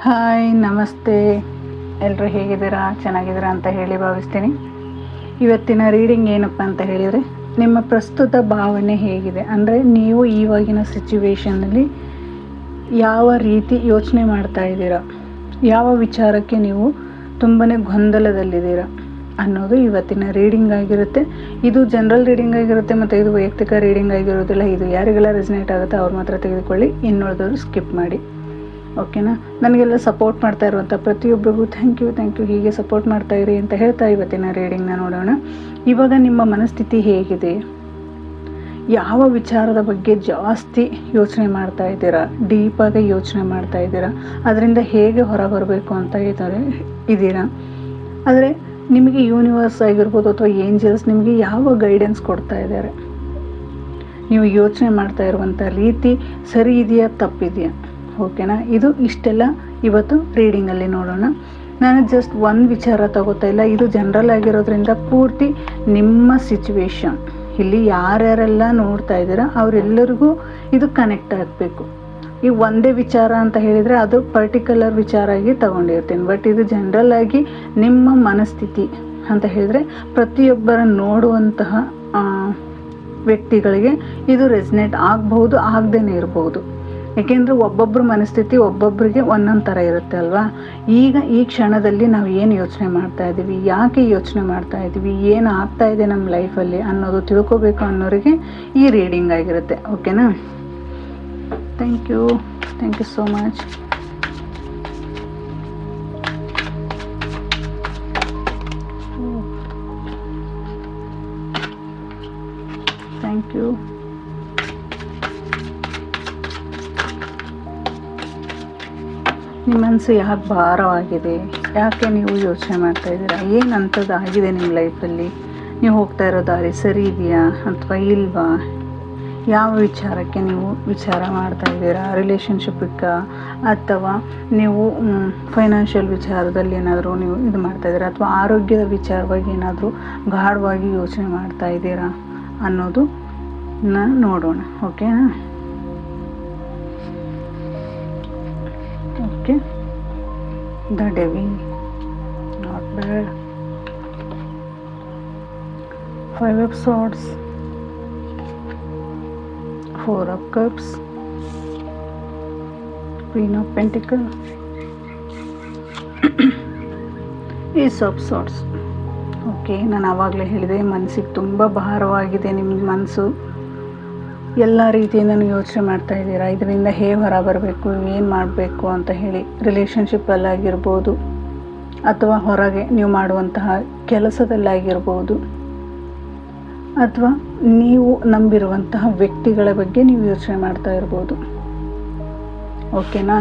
Hi, ನಮಸ್ತೆ. ಎಲ್ಲರೂ ಹೇಗಿದ್ದೀರಾ? ಚೆನ್ನಾಗಿದ್ದೀರಾ ಅಂತ ಹೇಳಿ ಭಾವಿಸ್ತೀನಿ. ಇವತ್ತಿನ ರೀಡಿಂಗ್ ಏನಪ್ಪ ಅಂತ ಹೇಳಿದರೆ, ನಿಮ್ಮ ಪ್ರಸ್ತುತ ಭಾವನೆ ಹೇಗಿದೆ, ಅಂದರೆ ನೀವು ಇವಾಗಿನ ಸಿಚುವೇಶನ್ನಲ್ಲಿ ಯಾವ ರೀತಿ ಯೋಚನೆ ಮಾಡ್ತಾ ಇದ್ದೀರಾ, ಯಾವ ವಿಚಾರಕ್ಕೆ ನೀವು ತುಂಬಾ ಗೊಂದಲದಲ್ಲಿದ್ದೀರಾ ಅನ್ನೋದು ಇವತ್ತಿನ ರೀಡಿಂಗ್ ಆಗಿರುತ್ತೆ. ಇದು ಜನರಲ್ ರೀಡಿಂಗ್ ಆಗಿರುತ್ತೆ ಮತ್ತು ಇದು ವೈಯಕ್ತಿಕ ರೀಡಿಂಗ್ ಆಗಿರೋದಿಲ್ಲ. ಇದು ಯಾರಿಗೆಲ್ಲ ರೆಸನೇಟ್ ಆಗುತ್ತೆ ಅವ್ರು ಮಾತ್ರ ತೆಗೆದುಕೊಳ್ಳಿ, ಇನ್ನುಳಿದವರು ಸ್ಕಿಪ್ ಮಾಡಿ. ಓಕೆನಾ? ನನಗೆಲ್ಲ ಸಪೋರ್ಟ್ ಮಾಡ್ತಾ ಇರುವಂಥ ಪ್ರತಿಯೊಬ್ಬರಿಗೂ ಥ್ಯಾಂಕ್ ಯು. ಹೀಗೆ ಸಪೋರ್ಟ್ ಮಾಡ್ತಾ ಇರಿ ಅಂತ ಹೇಳ್ತಾ ಇವತ್ತಿನ ರೀಡಿಂಗ್ನ ನೋಡೋಣ. ಇವಾಗ ನಿಮ್ಮ ಮನಸ್ಥಿತಿ ಹೇಗಿದೆ? ಯಾವ ವಿಚಾರದ ಬಗ್ಗೆ ಜಾಸ್ತಿ ಯೋಚನೆ ಮಾಡ್ತಾ ಇದ್ದೀರಾ? ಡೀಪಾಗಿ ಯೋಚನೆ ಮಾಡ್ತಾ ಇದ್ದೀರಾ? ಅದರಿಂದ ಹೇಗೆ ಹೊರ ಬರಬೇಕು ಅಂತ ಇದ್ದೀರಾ? ಆದರೆ ನಿಮಗೆ ಯೂನಿವರ್ಸ್ ಆಗಿರ್ಬೋದು ಅಥವಾ ಏಂಜಲ್ಸ್ ನಿಮಗೆ ಯಾವ ಗೈಡೆನ್ಸ್ ಕೊಡ್ತಾ ಇದ್ದಾರೆ? ನೀವು ಯೋಚನೆ ಮಾಡ್ತಾ ಇರುವಂಥ ರೀತಿ ಸರಿ ಇದೆಯಾ, ತಪ್ಪಿದೆಯಾ? ಓಕೆನಾ? ಇದು ಇಷ್ಟೆಲ್ಲ ಇವತ್ತು ರೀಡಿಂಗಲ್ಲಿ ನೋಡೋಣ. ನಾನು ಜಸ್ಟ್ ಒಂದು ವಿಚಾರ ತಗೋತಾ ಇಲ್ಲ, ಇದು ಜನರಲ್ ಆಗಿರೋದ್ರಿಂದ ಪೂರ್ತಿ ನಿಮ್ಮ ಸಿಚುವೇಶನ್, ಇಲ್ಲಿ ಯಾರ್ಯಾರೆಲ್ಲ ನೋಡ್ತಾ ಇದ್ದೀರಾ ಅವರೆಲ್ಲರಿಗೂ ಇದು ಕನೆಕ್ಟ್ ಆಗಬೇಕು. ಈ ಒಂದೇ ವಿಚಾರ ಅಂತ ಹೇಳಿದರೆ ಅದು ಪರ್ಟಿಕ್ಯುಲರ್ ವಿಚಾರ ಆಗಿ ತಗೊಂಡಿರ್ತೀನಿ. ಬಟ್ ಇದು ಜನರಲ್ ಆಗಿ ನಿಮ್ಮ ಮನಸ್ಥಿತಿ ಅಂತ ಹೇಳಿದರೆ ಪ್ರತಿಯೊಬ್ಬರ ನೋಡುವಂತಹ ವ್ಯಕ್ತಿಗಳಿಗೆ ಇದು ರೆಸನೇಟ್ ಆಗಬಹುದು, ಆಗದೇನೆ ಇರಬಹುದು. ಏಕೆಂದರೆ ಒಬ್ಬೊಬ್ಬರ ಮನಸ್ಥಿತಿ ಒಬ್ಬೊಬ್ಬರಿಗೆ ಒಂದೊಂದು ಥರ ಇರುತ್ತೆ ಅಲ್ವಾ? ಈಗ ಈ ಕ್ಷಣದಲ್ಲಿ ನಾವು ಏನು ಯೋಚನೆ ಮಾಡ್ತಾ ಇದ್ದೀವಿ, ಯಾಕೆ ಯೋಚನೆ ಮಾಡ್ತಾ ಇದ್ದೀವಿ, ಏನು ಆಗ್ತಾ ಇದೆ ನಮ್ಮ ಲೈಫಲ್ಲಿ ಅನ್ನೋದು ತಿಳ್ಕೊಬೇಕು ಅನ್ನೋರಿಗೆ ಈ ರೀಡಿಂಗ್ ಆಗಿರುತ್ತೆ. ಓಕೆನಾ? Thank you so much. Thank you. ನಿಮ್ಮ ಮನಸ್ಸು ಯಾಕೆ ಭಾರವಾಗಿದೆ? ಯಾಕೆ ನೀವು ಯೋಚನೆ ಮಾಡ್ತಾ ಇದ್ದೀರಾ? ಏನು ಅಂಥದ್ದಾಗಿದೆ ನಿಮ್ಮ ಲೈಫಲ್ಲಿ? ನೀವು ಹೋಗ್ತಾ ಇರೋ ದಾರಿ ಸರಿ ಇದೆಯಾ ಅಥವಾ ಇಲ್ವಾ? ಯಾವ ವಿಚಾರಕ್ಕೆ ನೀವು ವಿಚಾರ ಮಾಡ್ತಾ ಇದ್ದೀರಾ? ರಿಲೇಷನ್ಶಿಪ್ಪಿಗೆ ಅಥವಾ ನೀವು ಫೈನಾನ್ಷಿಯಲ್ ವಿಚಾರದಲ್ಲಿ ಏನಾದರೂ ನೀವು ಇದು ಮಾಡ್ತಾ ಇದ್ದೀರಾ ಅಥವಾ ಆರೋಗ್ಯದ ವಿಚಾರವಾಗಿ ಏನಾದರೂ ಗಾಢವಾಗಿ ಯೋಚನೆ ಮಾಡ್ತಾ ಇದ್ದೀರಾ ಅನ್ನೋದು ನೋಡೋಣ. ಓಕೆನಾ? Okay, the Devil, not bad. 5 of Swords, 4 of Cups, Queen of Pentacles, Ace of Swords. Okay, ನಾನು ಆವಾಗಲೇ ಹೇಳಿದೆ ಮನಸ್ಸಿಗೆ ತುಂಬ ಭಾರವಾಗಿದೆ ನಿಮ್ಮ ಮನಸ್ಸು. ಎಲ್ಲ ರೀತಿಯಿಂದನೂ ಯೋಚನೆ ಮಾಡ್ತಾ ಇದ್ದೀರಾ, ಇದರಿಂದ ಹೇಗೆ ಹೊರ ಬರಬೇಕು, ಏನು ಮಾಡಬೇಕು ಅಂತ ಹೇಳಿ. ರಿಲೇಷನ್ಶಿಪ್ಪಲ್ಲಾಗಿರ್ಬೋದು ಅಥವಾ ಹೊರಗೆ ನೀವು ಮಾಡುವಂತಹ ಕೆಲಸದಲ್ಲಾಗಿರ್ಬೋದು ಅಥವಾ ನೀವು ನಂಬಿರುವಂತಹ ವ್ಯಕ್ತಿಗಳ ಬಗ್ಗೆ ನೀವು ಯೋಚನೆ ಮಾಡ್ತಾ ಇರ್ಬೋದು. ಓಕೆನಾ?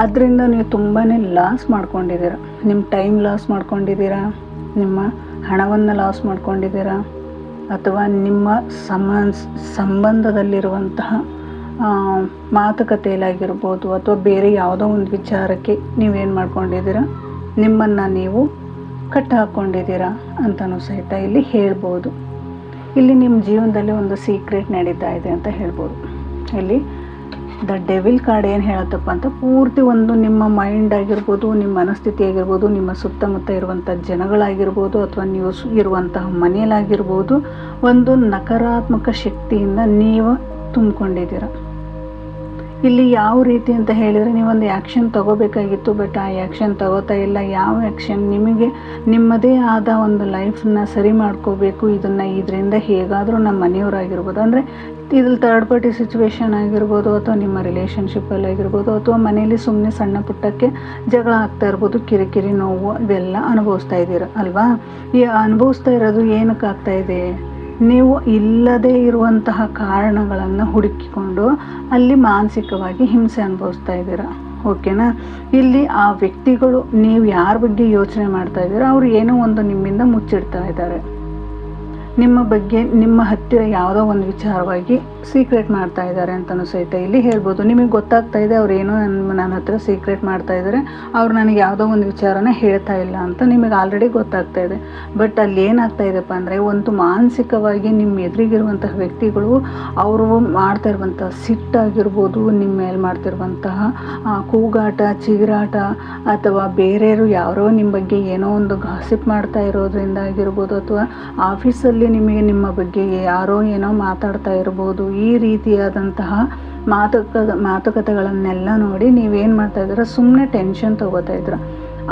ಅದರಿಂದ ನೀವು ತುಂಬಾ ಲಾಸ್ ಮಾಡ್ಕೊಂಡಿದ್ದೀರಾ. ನಿಮ್ಮ ಟೈಮ್ ಲಾಸ್ ಮಾಡ್ಕೊಂಡಿದ್ದೀರಾ, ನಿಮ್ಮ ಹಣವನ್ನು ಲಾಸ್ ಮಾಡ್ಕೊಂಡಿದ್ದೀರಾ, ಅಥವಾ ನಿಮ್ಮ ಸಂಬಂಧದಲ್ಲಿರುವಂತಹ ಮಾತುಕತೆಯಲ್ಲಾಗಿರ್ಬೋದು ಅಥವಾ ಬೇರೆ ಯಾವುದೋ ಒಂದು ವಿಚಾರಕ್ಕೆ ನೀವೇನು ಮಾಡ್ಕೊಂಡಿದ್ದೀರಾ, ನಿಮ್ಮನ್ನು ನೀವು ಕಟ್ಟಿ ಹಾಕ್ಕೊಂಡಿದ್ದೀರಾ ಅಂತಲೂ ಸಹಿತ ಇಲ್ಲಿ ಹೇಳ್ಬೋದು. ಇಲ್ಲಿ ನಿಮ್ಮ ಜೀವನದಲ್ಲಿ ಒಂದು ಸೀಕ್ರೆಟ್ ನಡೀತಾ ಇದೆ ಅಂತ ಹೇಳ್ಬೋದು. ಇಲ್ಲಿ ದ ಡೆವಿಲ್ ಕಾರ್ಡ್ ಏನು ಹೇಳುತ್ತಪ್ಪ ಅಂತ, ಪೂರ್ತಿ ಒಂದು ನಿಮ್ಮ ಮೈಂಡ್ ಆಗಿರ್ಬೋದು, ನಿಮ್ಮ ಮನಸ್ಥಿತಿ ಆಗಿರ್ಬೋದು, ನಿಮ್ಮ ಸುತ್ತಮುತ್ತ ಇರುವಂಥ ಜನಗಳಾಗಿರ್ಬೋದು ಅಥವಾ ನೀವು ಇರುವಂತಹ ಮನೆಯಲ್ಲಾಗಿರ್ಬೋದು, ಒಂದು ನಕಾರಾತ್ಮಕ ಶಕ್ತಿಯಿಂದ ನೀವು ತುಂಬಿಕೊಂಡಿದ್ದೀರ. ಇಲ್ಲಿ ಯಾವ ರೀತಿ ಅಂತ ಹೇಳಿದರೆ, ನೀವೊಂದು ಆ್ಯಕ್ಷನ್ ತಗೋಬೇಕಾಗಿತ್ತು, ಬಟ್ ಆ ಆ್ಯಕ್ಷನ್ ತಗೋತಾ ಇಲ್ಲ. ಯಾವ ಆ್ಯಕ್ಷನ್? ನಿಮಗೆ ನಿಮ್ಮದೇ ಆದ ಒಂದು ಲೈಫನ್ನ ಸರಿ ಮಾಡ್ಕೋಬೇಕು, ಇದರಿಂದ ಹೇಗಾದರೂ ನಮ್ಮ ಮನೆಯವರಾಗಿರ್ಬೋದು, ಅಂದರೆ ಇದ್ರಲ್ಲಿ ಥರ್ಡ್ ಪಾರ್ಟಿ ಸಿಚುವೇಶನ್ ಆಗಿರ್ಬೋದು ಅಥವಾ ನಿಮ್ಮ ರಿಲೇಷನ್ಶಿಪ್ಪಲ್ಲಾಗಿರ್ಬೋದು ಅಥವಾ ಮನೇಲಿ ಸುಮ್ಮನೆ ಸಣ್ಣ ಪುಟ್ಟಕ್ಕೆ ಜಗಳ ಆಗ್ತಾ ಇರ್ಬೋದು, ಕಿರಿಕಿರಿ, ನೋವು ಇವೆಲ್ಲ ಅನುಭವಿಸ್ತಾ ಇದ್ದೀರ ಅಲ್ವಾ? ಈ ಅನುಭವಿಸ್ತಾ ಇರೋದು ಏನಕ್ಕೆ ಆಗ್ತಾ ಇದೆ? ನೀವು ಇಲ್ಲದೇ ಇರುವಂತಹ ಕಾರಣಗಳನ್ನು ಹುಡುಕಿಕೊಂಡು ಅಲ್ಲಿ ಮಾನಸಿಕವಾಗಿ ಹಿಂಸೆ ಅನುಭವಿಸ್ತಾ ಇದ್ದೀರಾ. ಓಕೆನಾ? ಇಲ್ಲಿ ಆ ವ್ಯಕ್ತಿಗಳು, ನೀವು ಯಾರ ಬಗ್ಗೆ ಯೋಚನೆ ಮಾಡ್ತಾ ಇದ್ದೀರಾ, ಅವರು ಏನೋ ಒಂದು ನಿಮ್ಮಿಂದ ಮುಚ್ಚಿಡ್ತಾ ಇದ್ದಾರೆ. ನಿಮ್ಮ ಬಗ್ಗೆ ನಿಮ್ಮ ಹತ್ತಿರ ಯಾವುದೋ ಒಂದು ವಿಚಾರವಾಗಿ ಸೀಕ್ರೆಟ್ ಮಾಡ್ತಾ ಇದ್ದಾರೆ ಅಂತಲೂ ಸಹಿತ ಇಲ್ಲಿ ಹೇಳ್ಬೋದು. ನಿಮಗೆ ಗೊತ್ತಾಗ್ತಾ ಇದೆ ಅವ್ರು ಏನೋ ನನ್ನ ಹತ್ರ ಸೀಕ್ರೆಟ್ ಮಾಡ್ತಾ ಇದ್ದಾರೆ, ಅವ್ರು ನನಗೆ ಯಾವುದೋ ಒಂದು ವಿಚಾರನ ಹೇಳ್ತಾ ಇಲ್ಲ ಅಂತ ನಿಮಗೆ ಆಲ್ರೆಡಿ ಗೊತ್ತಾಗ್ತಾ ಇದೆ. ಬಟ್ ಅಲ್ಲಿ ಏನಾಗ್ತಾ ಇದೆಪ್ಪ ಅಂದರೆ, ಒಂದು ಮಾನಸಿಕವಾಗಿ ನಿಮ್ಮ ಎದುರಿಗಿರುವಂತಹ ವ್ಯಕ್ತಿಗಳು ಅವರು ಮಾಡ್ತಾ ಇರುವಂತಹ ಸಿಟ್ಟಾಗಿರ್ಬೋದು, ನಿಮ್ಮ ಮೇಲೆ ಮಾಡ್ತಿರುವಂತಹ ಕೂಗಾಟ, ಚಿಗುರಾಟ, ಅಥವಾ ಬೇರೆಯವರು ಯಾರೋ ನಿಮ್ಮ ಬಗ್ಗೆ ಏನೋ ಒಂದು ಗಾಸಿಪ್ ಮಾಡ್ತಾ ಇರೋದ್ರಿಂದ ಆಗಿರ್ಬೋದು, ಅಥವಾ ಆಫೀಸಲ್ಲಿ ನಿಮಗೆ ನಿಮ್ಮ ಬಗ್ಗೆ ಯಾರೋ ಏನೋ ಮಾತಾಡ್ತಾ ಇರ್ಬೋದು. ಈ ರೀತಿಯಾದಂತಹ ಮಾತುಕತೆಗಳನ್ನೆಲ್ಲ ನೋಡಿ ನೀವೇನು ಮಾಡ್ತಾ ಇದ್ದೀರ, ಸುಮ್ಮನೆ ಟೆನ್ಷನ್ ತೊಗೋತಾ ಇದ್ದೀರ.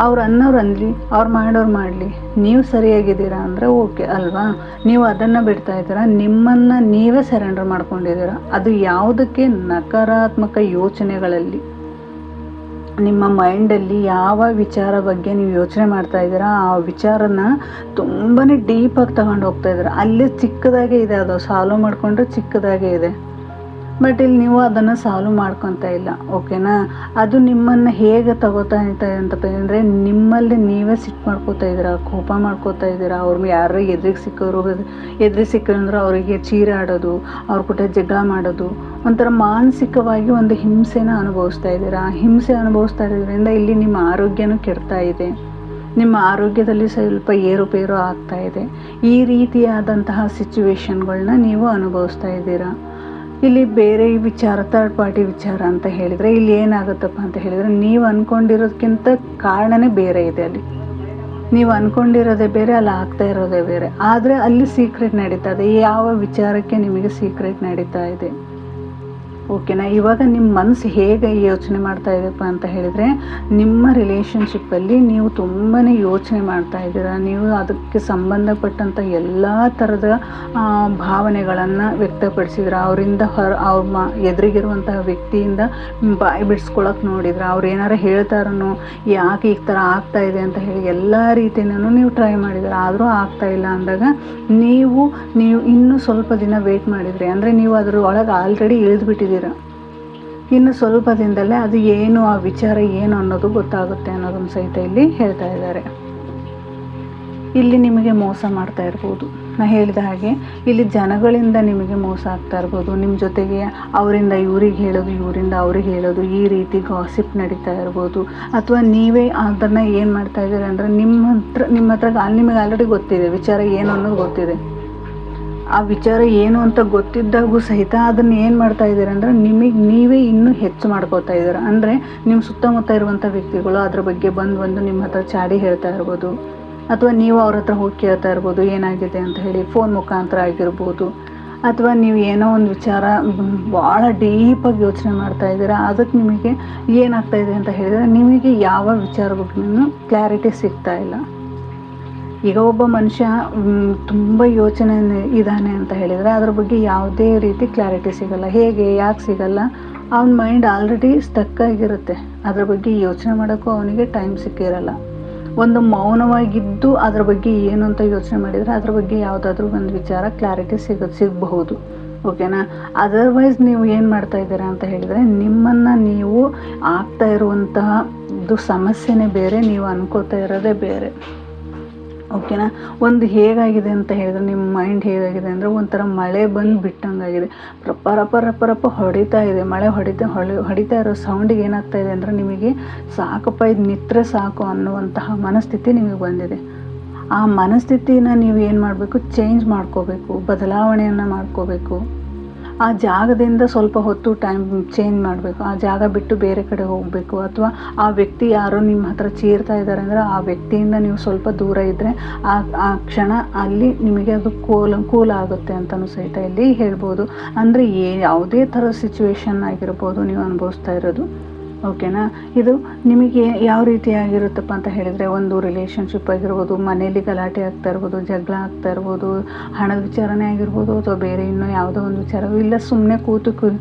ಅವ್ರು ಅನ್ನೋರು ಅನ್ಲಿ, ಅವ್ರು ಮಾಡೋರು ಮಾಡಲಿ, ನೀವು ಸರಿಯಾಗಿದ್ದೀರಾ ಅಂದರೆ ಓಕೆ ಅಲ್ವಾ. ನೀವು ಅದನ್ನು ಬಿಡ್ತಾ ಇದ್ದೀರಾ, ನಿಮ್ಮನ್ನು ನೀವೇ ಸರೆಂಡರ್ ಮಾಡ್ಕೊಂಡಿದ್ದೀರ. ಅದು ಯಾವುದಕ್ಕೆ? ನಕಾರಾತ್ಮಕ ಯೋಚನೆಗಳಲ್ಲಿ. ನಿಮ್ಮ ಮೈಂಡಲ್ಲಿ ಯಾವ ವಿಚಾರ ಬಗ್ಗೆ ನೀವು ಯೋಚನೆ ಮಾಡ್ತಾ ಇದ್ದೀರಾ, ಆ ವಿಚಾರನ ತುಂಬಾ ಡೀಪಾಗಿ ತಗೊಂಡು ಹೋಗ್ತಾ ಇದ್ದೀರಾ. ಅಲ್ಲಿ ಚಿಕ್ಕದಾಗೆ ಇದೆ, ಅದು ಸಾಲ್ವ್ ಮಾಡಿಕೊಂಡ್ರೆ ಚಿಕ್ಕದಾಗೆ ಇದೆ. ಬಟ್ ಇಲ್ಲಿ ನೀವು ಅದನ್ನು ಸಾಲ್ವ್ ಮಾಡ್ಕೊತಾ ಇಲ್ಲ. ಓಕೆನಾ? ಅದು ನಿಮ್ಮನ್ನು ಹೇಗೆ ತಗೋತಾ ಇದೆ ಅಂತಪ್ಪ ಅಂದರೆ, ನಿಮ್ಮಲ್ಲಿ ನೀವೇ ಸಿಟ್ಟು ಮಾಡ್ಕೋತಾ ಇದ್ದೀರಾ, ಕೋಪ ಮಾಡ್ಕೋತಾ ಇದ್ದೀರಾ. ಅವ್ರಿಗೆ ಯಾರು ಎದುರಿಗೆ ಸಿಕ್ಕರು ಅಂದ್ರೆ ಅವರಿಗೆ ಚೀರಾಡೋದು, ಅವ್ರ ಕೂಡ ಜಗಳ ಮಾಡೋದು, ಒಂಥರ ಮಾನಸಿಕವಾಗಿ ಒಂದು ಹಿಂಸೆನ ಅನುಭವಿಸ್ತಾ ಇದ್ದೀರಾ. ಹಿಂಸೆ ಅನುಭವಿಸ್ತಾ ಇರೋದ್ರಿಂದ ಇಲ್ಲಿ ನಿಮ್ಮ ಆರೋಗ್ಯನೂ ಕೆಡ್ತಾ ಇದೆ, ನಿಮ್ಮ ಆರೋಗ್ಯದಲ್ಲಿ ಸ್ವಲ್ಪ ಏರುಪೇರು ಆಗ್ತಾ ಇದೆ. ಈ ರೀತಿಯಾದಂತಹ ಸಿಚುವೇಶನ್ಗಳನ್ನ ನೀವು ಅನುಭವಿಸ್ತಾ ಇದ್ದೀರಾ. ಇಲ್ಲಿ ಬೇರೆ ವಿಚಾರ, ಥರ್ಡ್ ಪಾರ್ಟಿ ವಿಚಾರ ಅಂತ ಹೇಳಿದರೆ ಇಲ್ಲಿ ಏನಾಗುತ್ತಪ್ಪ ಅಂತ ಹೇಳಿದರೆ, ನೀವು ಅಂದ್ಕೊಂಡಿರೋದಕ್ಕಿಂತ ಕಾರಣನೇ ಬೇರೆ ಇದೆ. ಅಲ್ಲಿ ನೀವು ಅಂದ್ಕೊಂಡಿರೋದೇ ಬೇರೆ, ಅಲ್ಲಿ ಆಗ್ತಾ ಇರೋದೇ ಬೇರೆ. ಆದರೆ ಅಲ್ಲಿ ಸೀಕ್ರೆಟ್ ನಡೀತಾ ಇದೆ. ಯಾವ ವಿಚಾರಕ್ಕೆ ನಿಮಗೆ ಸೀಕ್ರೆಟ್ ನಡೀತಾ ಇದೆ? ಓಕೆನಾ? ಇವಾಗ ನಿಮ್ಮ ಮನಸ್ಸು ಹೇಗೆ ಯೋಚನೆ ಮಾಡ್ತಾ ಇದೆಯಪ್ಪ ಅಂತ ಹೇಳಿದರೆ, ನಿಮ್ಮ ರಿಲೇಷನ್ಶಿಪ್ಪಲ್ಲಿ ನೀವು ತುಂಬಾ ಯೋಚನೆ ಮಾಡ್ತಾ ಇದ್ದೀರಾ. ನೀವು ಅದಕ್ಕೆ ಸಂಬಂಧಪಟ್ಟಂಥ ಎಲ್ಲ ಥರದ ಭಾವನೆಗಳನ್ನು ವ್ಯಕ್ತಪಡಿಸಿದ್ರ. ಅವರಿಂದ ಅವ್ರ ಎದುರಿಗಿರುವಂತಹ ವ್ಯಕ್ತಿಯಿಂದ ಬಾಯಿ ಬಿಡಿಸ್ಕೊಳಕ್ಕೆ ನೋಡಿದ್ರ. ಅವ್ರು ಏನಾರು ಹೇಳ್ತಾರನೋ, ಯಾಕೆ ಈ ಥರ ಆಗ್ತಾ ಇದೆ ಅಂತ ಹೇಳಿ ಎಲ್ಲ ರೀತಿಯೂ ನೀವು ಟ್ರೈ ಮಾಡಿದ್ರ. ಆದರೂ ಆಗ್ತಾ ಇಲ್ಲ ಅಂದಾಗ ನೀವು ಇನ್ನೂ ಸ್ವಲ್ಪ ದಿನ ವೆಯ್ಟ್ ಮಾಡಿದ್ರಿ ಅಂದರೆ, ನೀವು ಅದ್ರ ಒಳಗೆ ಆಲ್ರೆಡಿ ಇಳಿದ್ಬಿಟ್ಟಿದ್ದೀರ. ಇನ್ನು ಸ್ವಲ್ಪ ದಿನದಲ್ಲೇ ಅದು ಏನು, ಆ ವಿಚಾರ ಏನು ಅನ್ನೋದು ಗೊತ್ತಾಗುತ್ತೆ ಅನ್ನೋದನ್ನು ಸಹಿತ ಇಲ್ಲಿ ಹೇಳ್ತಾ ಇದ್ದಾರೆ. ಇಲ್ಲಿ ನಿಮಗೆ ಮೋಸ ಮಾಡ್ತಾ ಇರ್ಬೋದು. ನಾನು ಹೇಳಿದ ಹಾಗೆ ಇಲ್ಲಿ ಜನಗಳಿಂದ ನಿಮಗೆ ಮೋಸ ಆಗ್ತಾ ಇರ್ಬೋದು. ನಿಮ್ಮ ಜೊತೆಗೆ ಅವರಿಂದ ಇವ್ರಿಗೆ ಹೇಳೋದು, ಇವರಿಂದ ಅವ್ರಿಗೆ ಹೇಳೋದು, ಈ ರೀತಿ ಗಾಸಿಪ್ ನಡೀತಾ ಇರ್ಬೋದು. ಅಥವಾ ನೀವೇ ಅದನ್ನು ಏನು ಮಾಡ್ತಾ ಇದ್ದೀರಿ ಅಂದರೆ, ನಿಮ್ಮ ಹತ್ರ ನಿಮಗೆ ಆಲ್ರೆಡಿ ಗೊತ್ತಿದೆ ವಿಚಾರ ಏನು ಅನ್ನೋದು ಗೊತ್ತಿದೆ. ಆ ವಿಚಾರ ಏನು ಅಂತ ಗೊತ್ತಿದ್ದಾಗೂ ಸಹಿತ ಅದನ್ನು ಏನು ಮಾಡ್ತಾ ಇದ್ದೀರ ಅಂದರೆ, ನೀವೇ ಇನ್ನೂ ಹೆಚ್ಚು ಮಾಡ್ಕೋತಾ ಇದ್ದೀರ. ಅಂದರೆ ನಿಮ್ಮ ಸುತ್ತಮುತ್ತ ಇರುವಂಥ ವ್ಯಕ್ತಿಗಳು ಅದ್ರ ಬಗ್ಗೆ ಬಂದು ನಿಮ್ಮ ಹತ್ರ ಚಾಡಿ ಹೇಳ್ತಾ ಇರ್ಬೋದು, ಅಥವಾ ನೀವು ಅವ್ರ ಹತ್ರ ಹೋಗಿ ಕೇಳ್ತಾ ಇರ್ಬೋದು ಏನಾಗಿದೆ ಅಂತ ಹೇಳಿ, ಫೋನ್ ಮುಖಾಂತರ ಆಗಿರ್ಬೋದು. ಅಥವಾ ನೀವು ಏನೋ ಒಂದು ವಿಚಾರ ಭಾಳ ಡೀಪಾಗಿ ಯೋಚನೆ ಮಾಡ್ತಾ ಇದ್ದೀರಾ. ಅದಕ್ಕೆ ನಿಮಗೆ ಏನಾಗ್ತಾ ಇದೆ ಅಂತ ಹೇಳಿದರೆ, ನಿಮಗೆ ಯಾವ ವಿಚಾರ ಬಗ್ಗೆನೂ ಕ್ಲಾರಿಟಿ ಸಿಗ್ತಾ ಇಲ್ಲ. ಈಗ ಒಬ್ಬ ಮನುಷ್ಯ ತುಂಬ ಯೋಚನೆ ಇದ್ದಾನೆ ಅಂತ ಹೇಳಿದರೆ ಅದ್ರ ಬಗ್ಗೆ ಯಾವುದೇ ರೀತಿ ಕ್ಲಾರಿಟಿ ಸಿಗಲ್ಲ. ಹೇಗೆ, ಯಾಕೆ ಸಿಗಲ್ಲ? ಅವನ ಮೈಂಡ್ ಆಲ್ರೆಡಿ ಸ್ಟಕ್ ಆಗಿರುತ್ತೆ. ಅದ್ರ ಬಗ್ಗೆ ಯೋಚನೆ ಮಾಡೋಕ್ಕೂ ಅವನಿಗೆ ಟೈಮ್ ಸಿಕ್ಕಿರಲ್ಲ. ಒಂದು ಮೌನವಾಗಿದ್ದು ಅದ್ರ ಬಗ್ಗೆ ಏನು ಅಂತ ಯೋಚನೆ ಮಾಡಿದರೆ ಅದ್ರ ಬಗ್ಗೆ ಯಾವುದಾದ್ರೂ ಒಂದು ವಿಚಾರ ಕ್ಲಾರಿಟಿ ಸಿಗಬಹುದು. ಓಕೆನಾ? ಅದರ್ವೈಸ್ ನೀವು ಏನು ಮಾಡ್ತಾ ಇದ್ದೀರಾ ಅಂತ ಹೇಳಿದರೆ, ನಿಮ್ಮನ್ನು ನೀವು ಆಗ್ತಾ ಇರುವಂತಹ ಇದು ಸಮಸ್ಯೆನೇ ಬೇರೆ, ನೀವು ಅನ್ಕೋತಾ ಇರೋದೇ ಬೇರೆ. ಓಕೆನಾ? ಒಂದು ಹೇಗಾಗಿದೆ ಅಂತ ಹೇಳಿದ್ರೆ, ನಿಮ್ಮ ಮೈಂಡ್ ಹೇಗಾಗಿದೆ ಅಂದರೆ, ಒಂಥರ ಮಳೆ ಬಂದು ಬಿಟ್ಟಂಗಾಗಿದೆ. ರಪ್ಪ ಹೊಡಿತಾ ಇದೆ. ಮಳೆ ಹೊಡಿತಾ ಇರೋ ಸೌಂಡಿಗೆ ಏನಾಗ್ತಾ ಇದೆ ಅಂದರೆ, ನಿಮಗೆ ಸಾಕಪ್ಪ ಇದು ನಿತ್ರೆ ಸಾಕು ಅನ್ನುವಂತಹ ಮನಸ್ಥಿತಿ ನಿಮಗೆ ಬಂದಿದೆ. ಆ ಮನಸ್ಥಿತಿನ ನೀವು ಏನು ಮಾಡಬೇಕು? ಚೇಂಜ್ ಮಾಡ್ಕೋಬೇಕು, ಬದಲಾವಣೆಯನ್ನು ಮಾಡ್ಕೋಬೇಕು. ಆ ಜಾಗದಿಂದ ಸ್ವಲ್ಪ ಹೊತ್ತು ಟೈಮ್ ಚೇಂಜ್ ಮಾಡಬೇಕು. ಆ ಜಾಗ ಬಿಟ್ಟು ಬೇರೆ ಕಡೆ ಹೋಗಬೇಕು. ಅಥವಾ ಆ ವ್ಯಕ್ತಿ ಯಾರೋ ನಿಮ್ಮ ಹತ್ರ ಚೀರ್ತಾ ಇದ್ದಾರೆ ಅಂದರೆ ಆ ವ್ಯಕ್ತಿಯಿಂದ ನೀವು ಸ್ವಲ್ಪ ದೂರ ಇದ್ದರೆ ಆ ಕ್ಷಣ ಅಲ್ಲಿ ನಿಮಗೆ ಅದು ಕೂಲ್ ಆಗುತ್ತೆ ಅಂತಲೂ ಸಹಿತ ಇಲ್ಲಿ ಹೇಳ್ಬೋದು. ಅಂದರೆ ಯಾವುದೇ ಥರದ ಸಿಚುವೇಶನ್ ಆಗಿರ್ಬೋದು ನೀವು ಅನುಭವಿಸ್ತಾ ಇರೋದು. ಓಕೆನಾ? ಇದು ನಿಮಗೆ ಯಾವ ರೀತಿಯಾಗಿರುತ್ತಪ್ಪ ಅಂತ ಹೇಳಿದರೆ, ಒಂದು ರಿಲೇಷನ್ಶಿಪ್ ಆಗಿರ್ಬೋದು, ಮನೇಲಿ ಗಲಾಟೆ ಆಗ್ತಾ ಇರ್ಬೋದು, ಜಗಳ ಆಗ್ತಾ ಇರ್ಬೋದು, ಹಣದ ವಿಚಾರನೇ ಆಗಿರ್ಬೋದು, ಅಥವಾ ಬೇರೆ ಇನ್ನೂ ಯಾವುದೋ ಒಂದು ವಿಚಾರ, ಇಲ್ಲ ಸುಮ್ಮನೆ ಕೂತು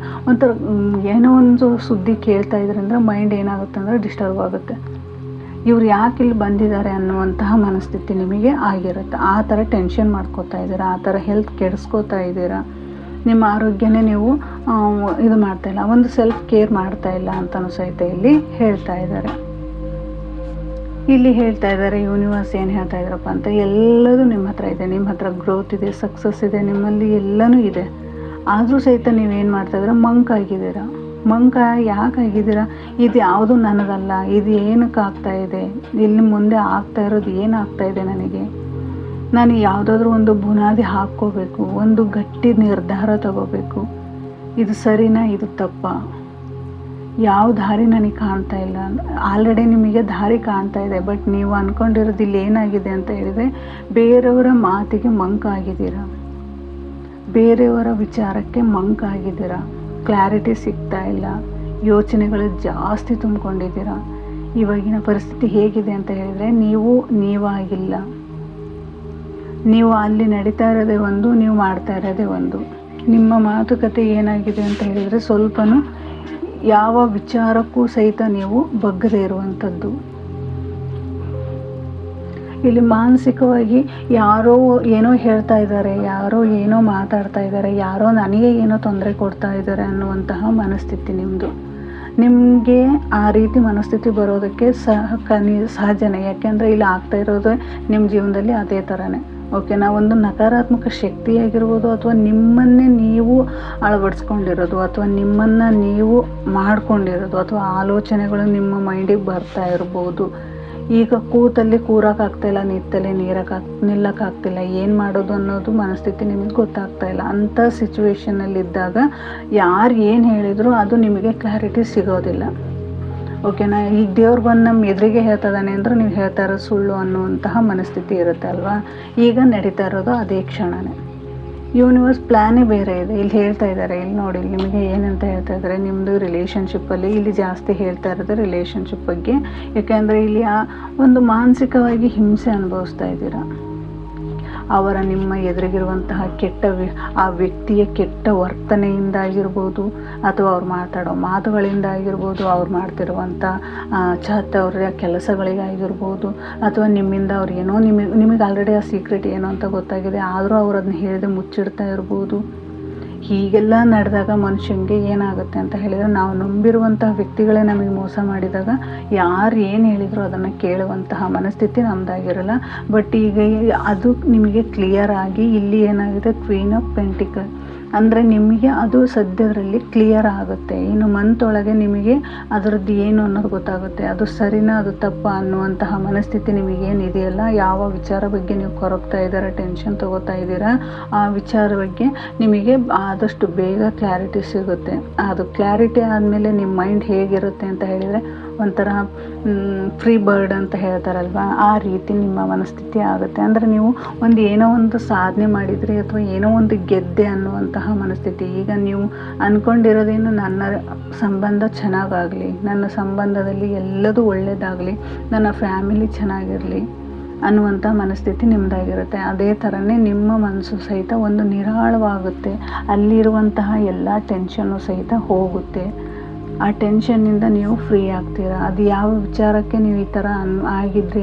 ಒಂಥರ ಏನೋ ಒಂದು ಸುದ್ದಿ ಕೇಳ್ತಾ ಇದ್ರೆ ಅಂದರೆ ಮೈಂಡ್ ಏನಾಗುತ್ತೆ ಅಂದರೆ ಡಿಸ್ಟರ್ಬ್ ಆಗುತ್ತೆ. ಇವ್ರು ಯಾಕೆ ಇಲ್ಲಿ ಬಂದಿದ್ದಾರೆ ಅನ್ನುವಂತಹ ಮನಸ್ಥಿತಿ ನಿಮಗೆ ಆಗಿರುತ್ತೆ. ಆ ಥರ ಟೆನ್ಷನ್ ಮಾಡ್ಕೋತಾ ಇದ್ದೀರಾ, ಆ ಥರ ಹೆಲ್ತ್ ಕೆಡಿಸ್ಕೋತಾ ಇದ್ದೀರಾ. ನಿಮ್ಮ ಆರೋಗ್ಯನೇ ನೀವು ಇದು ಮಾಡ್ತಾಯಿಲ್ಲ, ಒಂದು ಸೆಲ್ಫ್ ಕೇರ್ ಮಾಡ್ತಾ ಇಲ್ಲ ಅಂತಲೂ ಸಹಿತ ಇಲ್ಲಿ ಹೇಳ್ತಾ ಇದ್ದಾರೆ. ಇಲ್ಲಿ ಹೇಳ್ತಾ ಇದ್ದಾರೆ, ಯೂನಿವರ್ಸ್ ಏನು ಹೇಳ್ತಾ ಇದ್ದಾರಪ್ಪ ಅಂತ, ಎಲ್ಲದೂ ನಿಮ್ಮ ಹತ್ರ ಇದೆ. ನಿಮ್ಮ ಹತ್ರ ಗ್ರೋತ್ ಇದೆ, ಸಕ್ಸಸ್ ಇದೆ, ನಿಮ್ಮಲ್ಲಿ ಎಲ್ಲನೂ ಇದೆ. ಆದರೂ ಸಹಿತ ನೀವೇನು ಮಾಡ್ತಾಯಿದ್ದೀರ, ಮಂಕಾಗಿದ್ದೀರ. ಯಾಕಾಗಿದ್ದೀರ? ಇದು ಯಾವುದು ನನಗಲ್ಲ, ಇದು ಏನಕ್ಕೆ ಆಗ್ತಾಯಿದೆ, ಇಲ್ಲಿ ಮುಂದೆ ಆಗ್ತಾ ಇರೋದು ಏನಾಗ್ತಾಯಿದೆ ನನಗೆ, ನಾನು ಯಾವುದಾದ್ರೂ ಒಂದು ಬುನಾದಿ ಹಾಕ್ಕೋಬೇಕು, ಒಂದು ಗಟ್ಟಿ ನಿರ್ಧಾರ ತಗೋಬೇಕು. ಇದು ಸರಿನಾ, ಇದು ತಪ್ಪಾ, ಯಾವ ದಾರಿ ನನಗೆ ಕಾಣ್ತಾ ಇಲ್ಲ. ಆಲ್ರೆಡಿ ನಿಮಗೆ ದಾರಿ ಕಾಣ್ತಾ ಇದೆ, ಬಟ್ ನೀವು ಅಂದ್ಕೊಂಡಿರೋದು ಇಲ್ಲಿ ಏನಾಗಿದೆ ಅಂತ ಹೇಳಿದರೆ, ಬೇರೆಯವರ ಮಾತಿಗೆ ಮಂಕಾಗಿದ್ದೀರ, ಬೇರೆಯವರ ವಿಚಾರಕ್ಕೆ ಮಂಕಾಗಿದ್ದೀರ, ಕ್ಲಾರಿಟಿ ಸಿಗ್ತಾ ಇಲ್ಲ, ಯೋಚನೆಗಳು ಜಾಸ್ತಿ ತುಂಬಿಕೊಂಡಿದ್ದೀರ. ಇವಾಗಿನ ಪರಿಸ್ಥಿತಿ ಹೇಗಿದೆ ಅಂತ ಹೇಳಿದರೆ, ನೀವಾಗಿಲ್ಲ. ನೀವು ಅಲ್ಲಿ ನಡೀತಾ ಇರೋದೇ ಒಂದು, ನೀವು ಮಾಡ್ತಾ ಇರೋದೇ ಒಂದು. ನಿಮ್ಮ ಮಾತುಕತೆ ಏನಾಗಿದೆ ಅಂತ ಹೇಳಿದರೆ, ಸ್ವಲ್ಪನೂ ಯಾವ ವಿಚಾರಕ್ಕೂ ಸಹಿತ ನೀವು ಬಗ್ಗದೇ ಇರುವಂಥದ್ದು. ಇಲ್ಲಿ ಮಾನಸಿಕವಾಗಿ ಯಾರೋ ಏನೋ ಹೇಳ್ತಾ ಇದ್ದಾರೆ, ಯಾರೋ ಏನೋ ಮಾತಾಡ್ತಾ ಇದ್ದಾರೆ, ಯಾರೋ ನನಗೆ ಏನೋ ತೊಂದರೆ ಕೊಡ್ತಾ ಇದ್ದಾರೆ ಅನ್ನುವಂತಹ ಮನಸ್ಥಿತಿ ನಿಮ್ಮದು. ನಿಮಗೆ ಆ ರೀತಿ ಮನಸ್ಥಿತಿ ಬರೋದಕ್ಕೆ ಸಹಜನೇ. ಯಾಕೆಂದರೆ ಇಲ್ಲಿ ಆಗ್ತಾ ಇರೋದು ನಿಮ್ಮ ಜೀವನದಲ್ಲಿ ಅದೇ ಥರನೇ. ಓಕೆನಾ? ಒಂದು ನಕಾರಾತ್ಮಕ ಶಕ್ತಿಯಾಗಿರ್ಬೋದು, ಅಥವಾ ನಿಮ್ಮನ್ನೇ ನೀವು ಅಳವಡಿಸ್ಕೊಂಡಿರೋದು, ಅಥವಾ ನಿಮ್ಮನ್ನು ನೀವು ಮಾಡ್ಕೊಂಡಿರೋದು, ಅಥವಾ ಆಲೋಚನೆಗಳು ನಿಮ್ಮ ಮೈಂಡಿಗೆ ಬರ್ತಾ ಇರ್ಬೋದು. ಈಗ ಕೂತಲ್ಲಿ ಕೂರೋಕ್ಕಾಗ್ತಾಯಿಲ್ಲ, ನಿತ್ತಲ್ಲಿ ನಿಲ್ಲಕ್ಕಾಗ್ತಿಲ್ಲ, ಏನು ಮಾಡೋದು ಅನ್ನೋದು ಮನಸ್ಥಿತಿ ನಿಮಗೆ ಗೊತ್ತಾಗ್ತಾ ಇಲ್ಲ. ಅಂಥ ಸಿಚುವೇಷನಲ್ಲಿದ್ದಾಗ ಯಾರು ಏನು ಹೇಳಿದ್ರು ಅದು ನಿಮಗೆ ಕ್ಲಾರಿಟಿ ಸಿಗೋದಿಲ್ಲ. ಓಕೆನಾ? ಈಗ ದೇವ್ರು ಬಂದು ನಮ್ಮ ಎದುರಿಗೆ ಹೇಳ್ತದಾನೆ ಅಂದ್ರೆ ನೀವು ಹೇಳ್ತಾ ಇರೋದು ಸುಳ್ಳು ಅನ್ನುವಂತಹ ಮನಸ್ಥಿತಿ ಇರುತ್ತೆ ಅಲ್ವಾ? ಈಗ ನಡೀತಾ ಇರೋದು ಅದೇ ಕ್ಷಣನೇ. ಯೂನಿವರ್ಸ್ ಪ್ಲ್ಯಾನೇ ಬೇರೆ ಇದೆ. ಇಲ್ಲಿ ಹೇಳ್ತಾ ಇದ್ದಾರೆ, ಇಲ್ಲಿ ನೋಡಿ ನಿಮಗೆ ಏನಂತ ಹೇಳ್ತಾ ಇದ್ದಾರೆ, ನಿಮ್ಮದು ರಿಲೇಷನ್ಶಿಪ್ಪಲ್ಲಿ ಇಲ್ಲಿ ಜಾಸ್ತಿ ಹೇಳ್ತಾ ಇರೋದು ರಿಲೇಷನ್ಶಿಪ್ ಬಗ್ಗೆ. ಯಾಕೆಂದರೆ ಇಲ್ಲಿ ಒಂದು ಮಾನಸಿಕವಾಗಿ ಹಿಂಸೆ ಅನುಭವಿಸ್ತಾ ಇದ್ದೀರಾ. ಅವರ ನಿಮ್ಮ ಎದುರಿಗಿರುವಂತಹ ಆ ವ್ಯಕ್ತಿಯ ಕೆಟ್ಟ ವರ್ತನೆಯಿಂದ ಆಗಿರ್ಬೋದು, ಅಥವಾ ಅವ್ರು ಮಾತಾಡೋ ಮಾತುಗಳಿಂದ ಆಗಿರ್ಬೋದು, ಅವ್ರು ಮಾಡ್ತಿರುವಂಥ ಅವ್ರ ಕೆಲಸಗಳಿಗಾಗಿರ್ಬೋದು, ಅಥವಾ ನಿಮ್ಮಿಂದ ಅವ್ರು ಏನೋ ನಿಮಗೆ ಆಲ್ರೆಡಿ ಆ ಸೀಕ್ರೆಟ್ ಏನೋ ಅಂತ ಗೊತ್ತಾಗಿದೆ, ಆದರೂ ಅವ್ರು ಅದನ್ನ ಹೇಳದೆ ಮುಚ್ಚಿಡ್ತಾ ಇರ್ಬೋದು. ಹೀಗೆಲ್ಲ ನಡೆದಾಗ ಮನುಷ್ಯನಿಗೆ ಏನಾಗುತ್ತೆ ಅಂತ ಹೇಳಿದರೆ, ನಾವು ನಂಬಿರುವಂತಹ ವ್ಯಕ್ತಿಗಳೇ ನಮಗೆ ಮೋಸ ಮಾಡಿದಾಗ ಯಾರು ಏನು ಹೇಳಿದ್ರು ಅದನ್ನು ಕೇಳುವಂತಹ ಮನಸ್ಥಿತಿ ನಮ್ಮದಾಗಿರಲ್ಲ. ಬಟ್ ಈಗ ಅದು ನಿಮಗೆ ಕ್ಲಿಯರ್ ಆಗಿ ಇಲ್ಲಿ ಏನಾಗಿದೆ, ಕ್ವೀನ್ ಆಫ್ ಪೆಂಟಿಕಲ್ ಅಂದರೆ ನಿಮಗೆ ಅದು ಸದ್ಯದರಲ್ಲಿ ಕ್ಲಿಯರ್ ಆಗುತ್ತೆ. ಇನ್ನು ಮಂತೊಳಗೆ ನಿಮಗೆ ಅದರದ್ದು ಏನು ಅನ್ನೋದು ಗೊತ್ತಾಗುತ್ತೆ. ಅದು ಸರಿನಾ, ಅದು ತಪ್ಪ ಅನ್ನುವಂತಹ ಮನಸ್ಥಿತಿ ನಿಮಗೇನಿದೆಯಲ್ಲ, ಯಾವ ವಿಚಾರ ಬಗ್ಗೆ ನೀವು ಕೊರಗ್ತಾ ಇದ್ದೀರಾ, ಟೆನ್ಷನ್ ತೊಗೋತಾ ಇದ್ದೀರಾ, ಆ ವಿಚಾರ ಬಗ್ಗೆ ನಿಮಗೆ ಆದಷ್ಟು ಬೇಗ ಕ್ಲಾರಿಟಿ ಸಿಗುತ್ತೆ. ಅದು ಕ್ಲಾರಿಟಿ ಆದಮೇಲೆ ನಿಮ್ಮ ಮೈಂಡ್ ಹೇಗಿರುತ್ತೆ ಅಂತ ಹೇಳಿದರೆ, ಒಂಥರ ಫ್ರೀ ಬರ್ಡ್ ಅಂತ ಹೇಳ್ತಾರಲ್ವ, ಆ ರೀತಿ ನಿಮ್ಮ ಮನಸ್ಥಿತಿ ಆಗುತ್ತೆ. ಅಂದರೆ ನೀವು ಏನೋ ಒಂದು ಸಾಧನೆ ಮಾಡಿದ್ರಿ, ಅಥವಾ ಏನೋ ಒಂದು ಗೆದ್ದೆ ಅನ್ನುವಂತಹ ಮನಸ್ಥಿತಿ. ಈಗ ನೀವು ಅಂದ್ಕೊಂಡಿರೋದೇನು, ನನ್ನ ಸಂಬಂಧ ಚೆನ್ನಾಗಾಗಲಿ, ನನ್ನ ಸಂಬಂಧದಲ್ಲಿ ಎಲ್ಲದೂ ಒಳ್ಳೆಯದಾಗಲಿ, ನನ್ನ ಫ್ಯಾಮಿಲಿ ಚೆನ್ನಾಗಿರಲಿ ಅನ್ನುವಂಥ ಮನಸ್ಥಿತಿ ನಿಮ್ಮದಾಗಿರುತ್ತೆ. ಅದೇ ಥರನೇ ನಿಮ್ಮ ಮನಸ್ಸು ಸಹಿತ ಒಂದು ನಿರಾಳವಾಗುತ್ತೆ. ಅಲ್ಲಿರುವಂತಹ ಎಲ್ಲ ಟೆನ್ಷನ್ನು ಸಹಿತ ಹೋಗುತ್ತೆ. ಆ ಟೆನ್ಷನ್ನಿಂದ ನೀವು ಫ್ರೀ ಆಗ್ತೀರಾ. ಅದು ಯಾವ ವಿಚಾರಕ್ಕೆ ನೀವು ಈ ಥರ ಆಗಿದ್ರಿ,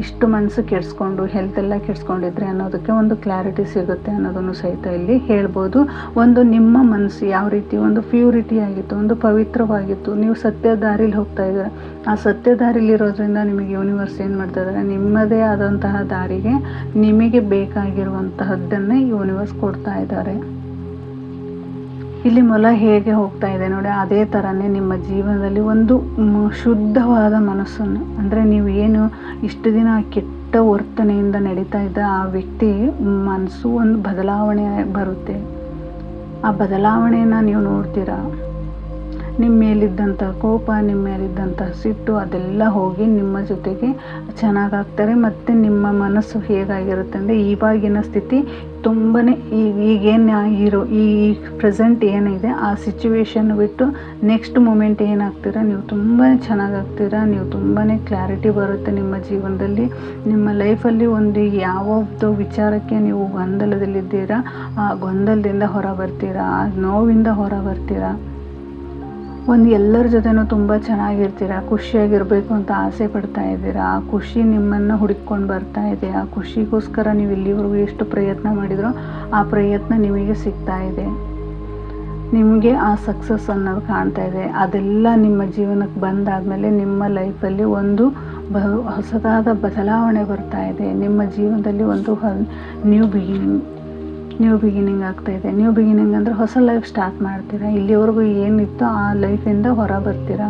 ಇಷ್ಟು ಮನಸ್ಸು ಕೆಡಿಸ್ಕೊಂಡು ಹೆಲ್ತೆಲ್ಲ ಕೆಡಿಸ್ಕೊಂಡಿದ್ರಿ ಅನ್ನೋದಕ್ಕೆ ಒಂದು ಕ್ಲಾರಿಟಿ ಸಿಗುತ್ತೆ ಅನ್ನೋದನ್ನು ಸಹಿತ ಇಲ್ಲಿ ಹೇಳ್ಬೋದು. ಒಂದು ನಿಮ್ಮ ಮನಸ್ಸು ಯಾವ ರೀತಿ ಒಂದು ಪ್ಯೂರಿಟಿ ಆಗಿತ್ತು, ಒಂದು ಪವಿತ್ರವಾಗಿತ್ತು, ನೀವು ಸತ್ಯ ದಾರಿಲಿ ಹೋಗ್ತಾ ಇದ್ದೀರ. ಆ ಸತ್ಯ ದಾರಿಲಿರೋದ್ರಿಂದ ನಿಮಗೆ ಯೂನಿವರ್ಸ್ ಏನು ಮಾಡ್ತಾ ಇದ್ದಾರೆ, ನಿಮ್ಮದೇ ಆದಂತಹ ದಾರಿಗೆ ನಿಮಗೆ ಬೇಕಾಗಿರುವಂತಹದ್ದನ್ನೇ ಯೂನಿವರ್ಸ್ ಕೊಡ್ತಾ ಇದ್ದಾರೆ. ಇಲ್ಲಿ ಮೊಲ ಹೇಗೆ ಹೋಗ್ತಾ ಇದೆ ನೋಡಿ, ಅದೇ ಥರನೇ ನಿಮ್ಮ ಜೀವನದಲ್ಲಿ ಒಂದು ಶುದ್ಧವಾದ ಮನಸ್ಸನ್ನು, ಅಂದರೆ ನೀವು ಏನು ಇಷ್ಟು ದಿನ ಕೆಟ್ಟ ವರ್ತನೆಯಿಂದ ನಡೀತಾ ಇದ್ದ ಆ ವ್ಯಕ್ತಿ ಮನಸ್ಸು ಒಂದು ಬದಲಾವಣೆ ಬರುತ್ತೆ. ಆ ಬದಲಾವಣೆಯನ್ನು ನೀವು ನೋಡ್ತೀರಾ. ನಿಮ್ಮ ಮೇಲಿದ್ದಂಥ ಕೋಪ, ನಿಮ್ಮ ಮೇಲಿದ್ದಂಥ ಸಿಟ್ಟು ಅದೆಲ್ಲ ಹೋಗಿ ನಿಮ್ಮ ಜೊತೆಗೆ ಚೆನ್ನಾಗಾಗ್ತಾರೆ. ಮತ್ತು ನಿಮ್ಮ ಮನಸ್ಸು ಹೇಗಾಗಿರುತ್ತೆ ಅಂದರೆ, ಇವಾಗಿನ ಸ್ಥಿತಿ ತುಂಬಾ ಈಗೇನು ಈ ಪ್ರೆಸೆಂಟ್ ಏನಿದೆ ಆ ಸಿಚುವೇಶನ್ ಬಿಟ್ಟು ನೆಕ್ಸ್ಟ್ ಮೂಮೆಂಟ್ ಏನಾಗ್ತೀರಾ, ನೀವು ತುಂಬಾ ಚೆನ್ನಾಗಾಗ್ತೀರಾ. ನೀವು ತುಂಬಾ ಕ್ಲಾರಿಟಿ ಬರುತ್ತೆ ನಿಮ್ಮ ಜೀವನದಲ್ಲಿ. ನಿಮ್ಮ ಲೈಫಲ್ಲಿ ಒಂದು ಯಾವುದೋ ವಿಚಾರಕ್ಕೆ ನೀವು ಗೊಂದಲದಲ್ಲಿದ್ದೀರಾ, ಆ ಗೊಂದಲದಿಂದ ಹೊರ ಬರ್ತೀರಾ, ಆ ನೋವಿಂದ ಹೊರ ಬರ್ತೀರಾ. ಎಲ್ಲರ ಜೊತೆನೂ ತುಂಬ ಚೆನ್ನಾಗಿರ್ತೀರ, ಖುಷಿಯಾಗಿರಬೇಕು ಅಂತ ಆಸೆ ಪಡ್ತಾ ಇದ್ದೀರಾ. ಆ ಖುಷಿ ನಿಮ್ಮನ್ನು ಹುಡುಕೊಂಡು ಬರ್ತಾ ಇದೆ. ಆ ಖುಷಿಗೋಸ್ಕರ ನೀವು ಇಲ್ಲಿವರೆಗೂ ಎಷ್ಟು ಪ್ರಯತ್ನ ಮಾಡಿದ್ರೋ ಆ ಪ್ರಯತ್ನ ನಿಮಗೆ ಸಿಗ್ತಾ ಇದೆ. ನಿಮಗೆ ಆ ಸಕ್ಸಸ್ ಅನ್ನೋದು ಕಾಣ್ತಾ ಇದೆ. ಅದೆಲ್ಲ ನಿಮ್ಮ ಜೀವನಕ್ಕೆ ಬಂದಾದಮೇಲೆ ನಿಮ್ಮ ಲೈಫಲ್ಲಿ ಒಂದು ಹೊಸದಾದ ಬದಲಾವಣೆ ಬರ್ತಾ ಇದೆ. ನಿಮ್ಮ ಜೀವನದಲ್ಲಿ ಒಂದು ನ್ಯೂ ಬಿಗಿನಿಂಗ್ ಆಗ್ತಾ ಇದೆ. ನ್ಯೂ ಬಿಗಿನಿಂಗ್ ಅಂದರೆ ಹೊಸ ಲೈಫ್ ಸ್ಟಾರ್ಟ್ ಮಾಡ್ತೀರಾ. ಇಲ್ಲಿವರೆಗೂ ಏನಿತ್ತು ಆ ಲೈಫಿಂದ ಹೊರ ಬರ್ತೀರಾ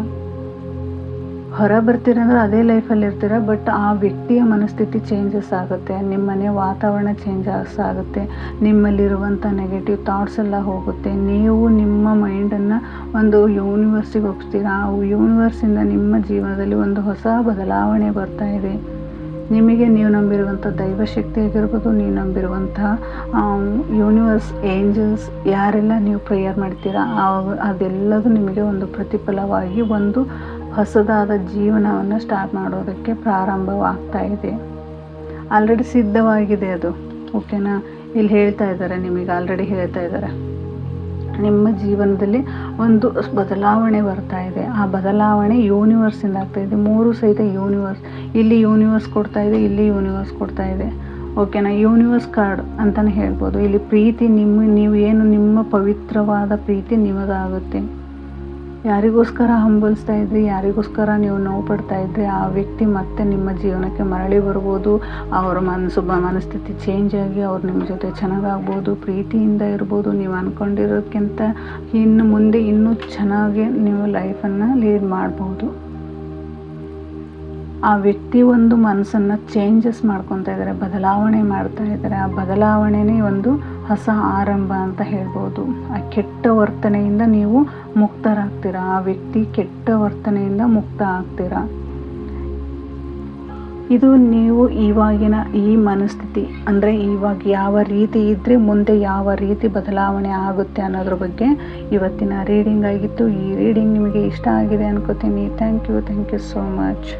ಅಂದರೆ ಅದೇ ಲೈಫಲ್ಲಿ ಇರ್ತೀರ, ಬಟ್ ಆ ವ್ಯಕ್ತಿಯ ಮನಸ್ಥಿತಿ ಚೇಂಜಸ್ ಆಗುತ್ತೆ. ನಿಮ್ಮ ಮನೆ ವಾತಾವರಣ ಚೇಂಜಸ್ ಆಗುತ್ತೆ. ನಿಮ್ಮಲ್ಲಿರುವಂಥ ನೆಗೆಟಿವ್ ಥಾಟ್ಸ್ ಎಲ್ಲ ಹೋಗುತ್ತೆ. ನೀವು ನಿಮ್ಮ ಮೈಂಡನ್ನು ಒಂದು ಯೂನಿವರ್ಸಿಗೆ ಒಪ್ಪಿಸ್ತೀರಾ. ಆ ಯೂನಿವರ್ಸಿಂದ ನಿಮ್ಮ ಜೀವನದಲ್ಲಿ ಒಂದು ಹೊಸ ಬದಲಾವಣೆ ಬರ್ತಾ ಇದೆ. ನಿಮಗೆ ನೀವು ನಂಬಿರುವಂಥ ದೈವಶಕ್ತಿ ಆಗಿರ್ಬೋದು, ನೀವು ನಂಬಿರುವಂಥ ಯೂನಿವರ್ಸ್, ಏಂಜಲ್ಸ್, ಯಾರೆಲ್ಲ ನೀವು ಪ್ರೇಯರ್ ಮಾಡ್ತೀರಾ ಅದೆಲ್ಲದೂ ನಿಮಗೆ ಒಂದು ಪ್ರತಿಫಲವಾಗಿ ಒಂದು ಹೊಸದಾದ ಜೀವನವನ್ನು ಸ್ಟಾರ್ಟ್ ಮಾಡೋದಕ್ಕೆ ಪ್ರಾರಂಭವಾಗ್ತಾ ಇದೆ. ಆಲ್ರೆಡಿ ಸಿದ್ಧವಾಗಿದೆ ಅದು. ಓಕೆನಾ? ಇಲ್ಲಿ ಹೇಳ್ತಾ ಇದ್ದಾರೆ, ನಿಮಗೆ ಆಲ್ರೆಡಿ ಹೇಳ್ತಾ ಇದ್ದಾರೆ, ನಿಮ್ಮ ಜೀವನದಲ್ಲಿ ಒಂದು ಬದಲಾವಣೆ ಬರ್ತಾ ಇದೆ. ಆ ಬದಲಾವಣೆ ಯೂನಿವರ್ಸಿಂದ ಆಗ್ತಾ ಇದೆ. 3 ಸಹಿತ ಯೂನಿವರ್ಸ್, ಇಲ್ಲಿ ಯೂನಿವರ್ಸ್ ಕೊಡ್ತಾ ಇದೆ, ಇಲ್ಲಿ ಯೂನಿವರ್ಸ್ ಕೊಡ್ತಾ ಇದೆ. ಓಕೆನಾ? ಯೂನಿವರ್ಸ್ ಕಾರ್ಡ್ ಅಂತಲೇ ಹೇಳ್ಬೋದು. ಇಲ್ಲಿ ಪ್ರೀತಿ ನಿಮ್ಮ ಪವಿತ್ರವಾದ ಪ್ರೀತಿ ನಿಮಗಾಗುತ್ತೆ. ಯಾರಿಗೋಸ್ಕರ ಹಂಬಲಿಸ್ತಾ ಇದ್ರಿ, ಯಾರಿಗೋಸ್ಕರ ನೀವು ನೋವು ಪಡ್ತಾ ಇದ್ರಿ, ಆ ವ್ಯಕ್ತಿ ಮತ್ತೆ ನಿಮ್ಮ ಜೀವನಕ್ಕೆ ಮರಳಿ ಬರ್ಬೋದು. ಅವರ ಮನಸ್ಥಿತಿ ಚೇಂಜ್ ಆಗಿ ಅವ್ರು ನಿಮ್ಮ ಜೊತೆ ಚೆನ್ನಾಗಾಗ್ಬೋದು, ಪ್ರೀತಿಯಿಂದ ಇರ್ಬೋದು. ನೀವು ಅಂದ್ಕೊಂಡಿರೋದಕ್ಕಿಂತ ಇನ್ನು ಮುಂದೆ ಇನ್ನೂ ಚೆನ್ನಾಗಿ ನೀವು ಲೈಫನ್ನು ಲೀಡ್ ಮಾಡ್ಬೋದು. ಆ ವ್ಯಕ್ತಿ ಒಂದು ಮನಸ್ಸನ್ನು ಚೇಂಜಸ್ ಮಾಡ್ಕೊತಾ ಇದ್ದಾರೆ, ಬದಲಾವಣೆ ಮಾಡ್ತಾ ಇದ್ದಾರೆ. ಆ ಬದಲಾವಣೆನೇ ಒಂದು ಹೊಸ ಆರಂಭ ಅಂತ ಹೇಳ್ಬೋದು. ಆ ಕೆಟ್ಟ ವರ್ತನೆಯಿಂದ ನೀವು ಮುಕ್ತರಾಗ್ತೀರಾ. ಆ ವ್ಯಕ್ತಿ ಕೆಟ್ಟ ವರ್ತನೆಯಿಂದ ಮುಕ್ತ ಆಗ್ತೀರಾ. ಇದು ನೀವು ಇವಾಗಿನ ಈ ಮನಸ್ಥಿತಿ ಅಂದರೆ ಇವಾಗ ಯಾವ ರೀತಿ ಇದ್ದರೆ ಮುಂದೆ ಯಾವ ರೀತಿ ಬದಲಾವಣೆ ಆಗುತ್ತೆ ಅನ್ನೋದ್ರ ಬಗ್ಗೆ ಇವತ್ತಿನ ರೀಡಿಂಗ್ ಆಗಿತ್ತು. ಈ ರೀಡಿಂಗ್ ನಿಮಗೆ ಇಷ್ಟ ಆಗಿದೆ ಅನ್ಕೋತೀನಿ. Thank you so much.